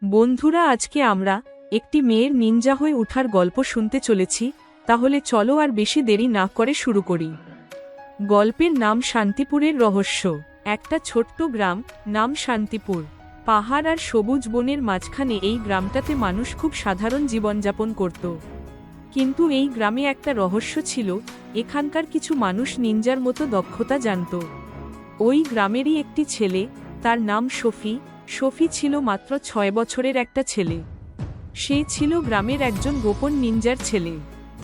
বন্ধুরা, আজকে আমরা একটি মেয়ের নিনজা হয়ে ওঠার গল্প শুনতে চলেছি। তাহলে চলো আর বেশি দেরি না করে শুরু করি। গল্পের নাম শান্তিপুরের রহস্য। একটা ছোট্ট গ্রাম, নাম শান্তিপুর। পাহাড় আর সবুজ বনের মাঝখানে এই গ্রামটাতে মানুষ খুব সাধারণ জীবনযাপন করত। কিন্তু এই গ্রামে একটা রহস্য ছিল। এখানকার কিছু মানুষ নিনজার মতো দক্ষতা জানত। ওই গ্রামেরই একটি ছেলে, তার নাম শফি। শফি ছিল মাত্র 6 বছরের একটা ছেলে। সে ছিল গ্রামের একজন গোপন নিনজার ছেলে।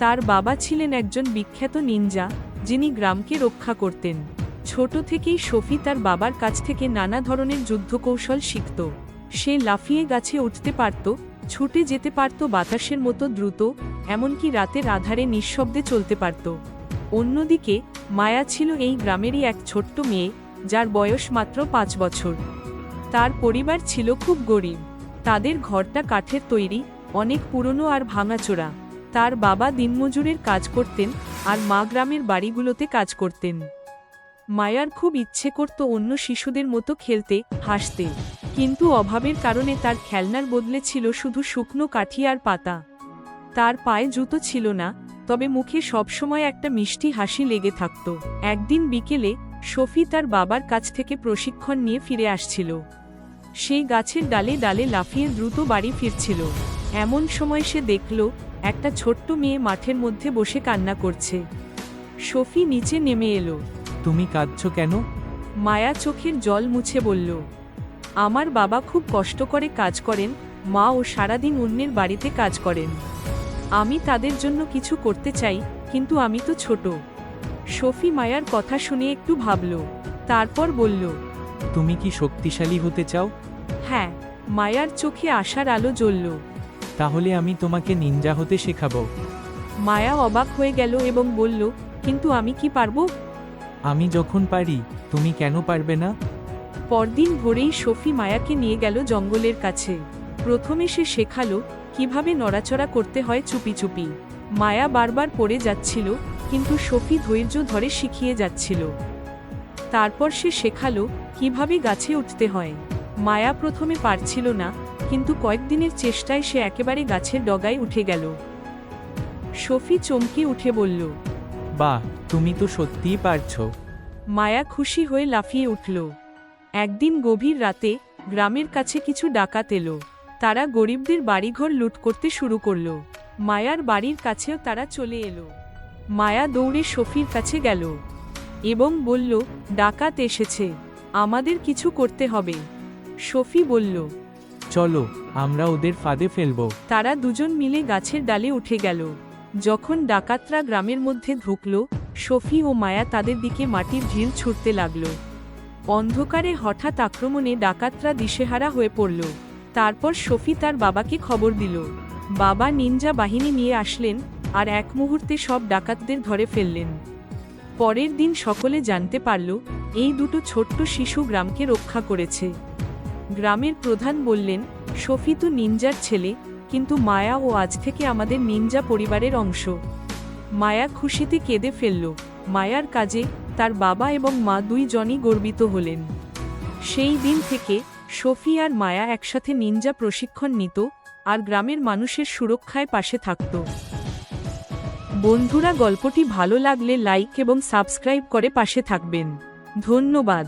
তার বাবা ছিলেন একজন বিখ্যাত নিনজা, যিনি গ্রামকে রক্ষা করতেন। ছোট থেকেই শফি তার বাবার কাছ থেকে নানা ধরনের যুদ্ধকৌশল শিখত। সে লাফিয়ে গাছে উঠতে পারত, ছুটে যেতে পারত বাতাসের মতো দ্রুত, এমনকি রাতের আধারে নিঃশব্দে চলতে পারত। অন্যদিকে মায়া ছিল এই গ্রামেরই এক ছোট্ট মেয়ে, যার বয়স মাত্র 5 বছর। তার পরিবার ছিল খুব গরিব। তাদের ঘরটা কাঠের তৈরি, অনেক পুরনো আর ভাঙাচোরা। তার বাবা দিনমজুরের কাজ করতেন, আর মা গ্রামের বাড়িগুলোতে কাজ করতেন। মায়ার খুব ইচ্ছে করত অন্য শিশুদের মতো খেলতে, হাসতে, কিন্তু অভাবের কারণে তার খেলনার বদলে ছিল শুধু শুকনো কাঠি আর পাতা। তার পায়ে জুতো ছিল না, তবে মুখে সবসময় একটা মিষ্টি হাসি লেগে থাকত। একদিন বিকেলে শফি তার বাবার কাছ থেকে প্রশিক্ষণ নিয়ে ফিরে আসছিল। সেই গাছের ডালে ডালে লাফিয়ে দ্রুত বাড়ি ফিরছিল। এমন সময় সে দেখল একটা ছোট্ট মেয়ে মাঠের মধ্যে বসে কান্না করছে। শফি নিচে নেমে এলো। তুমি কাঁদছো কেন? মায়া চোখের জল মুছে বলল, আমার বাবা খুব কষ্ট করে কাজ করেন, মা ও সারাদিন অন্যের বাড়িতে কাজ করেন। আমি তাদের জন্য কিছু করতে চাই, কিন্তু আমি তো ছোট। শফি মায়ার কথা শুনে একটু ভাবল, তারপর বলল, তুমি কি শক্তিশালী হতে চাও? হ্যাঁ। মায়ার চোখে আশার আলো জ্বলল। তাহলে আমি তোমাকে নিনজা হতে শেখাবো। মায়া অবাক হয়ে গেল এবং বলল, কিন্তু আমি কি পারবো? আমি যখন পারি, তুমি কেন পারবে না? পরদিন ভোরেই শফি মায়াকে নিয়ে গেল জঙ্গলের কাছে। প্রথমে সে শেখালো কিভাবে নড়াচড়া করতে হয় চুপি চুপি। মায়া বারবার পড়ে যাচ্ছিল, কিন্তু শফি ধৈর্য ধরে শিখিয়ে যাচ্ছিল। তারপর সে শেখালো কিভাবে গাছে উঠতে হয়। মায়া প্রথমে পারছিল না, কিন্তু কয়েকদিনের চেষ্টায় সে একেবারে গাছের ডগায় উঠে গেল। শফি চমকে উঠে বলল, বাহ, তুমি তো সত্যিই পারছো। মায়া খুশি হয়ে লাফিয়ে উঠল। একদিন গভীর রাতে গ্রামের কাছে কিছু ডাকাত এলো। তারা গরিবদের বাড়িঘর লুট করতে শুরু করল। মায়ার বাড়ির কাছেও তারা চলে এলো। মায়া দৌড়ে শফির কাছে গেল এবং বলল, ডাকাত এসেছে, আমাদের কিছু করতে হবে। শফি বলল, চলো, আমরা ওদের ফাঁদে ফেলবো। তারা দুজন মিলে গাছের ডালে উঠে গেল। যখন ডাকাতরা গ্রামের মধ্যে ঢুকল, শফি ও মায়া তাদের দিকে মাটির ঢিল ছুঁড়তে লাগল। অন্ধকারে হঠাৎ আক্রমণে ডাকাতরা দিশেহারা হয়ে পড়ল। তারপর শফি তার বাবাকে খবর দিল। বাবা নিনজা বাহিনী নিয়ে আসলেন, আর এক মুহূর্তে সব ডাকাতদের ধরে ফেললেন। পরের দিন সকলে জানতে পারল এই দুটো ছোট্ট শিশু গ্রামকে রক্ষা করেছে। গ্রামের প্রধান বললেন, শফি তো নিনজার ছেলে, কিন্তু মায়া ও আজ থেকে আমাদের নিনজা পরিবারের অংশ। মায়া খুশিতে কেঁদে ফেলল। মায়ার কাজে তার বাবা এবং মা দুইজনই গর্বিত হলেন। সেই দিন থেকে শফি আর মায়া একসাথে নিনজা প্রশিক্ষণ নিত, আর গ্রামের মানুষের সুরক্ষায় পাশে থাকত। বন্ধুরা, গল্পটি ভালো লাগলে লাইক এবং সাবস্ক্রাইব করে পাশে থাকবেন। ধন্যবাদ।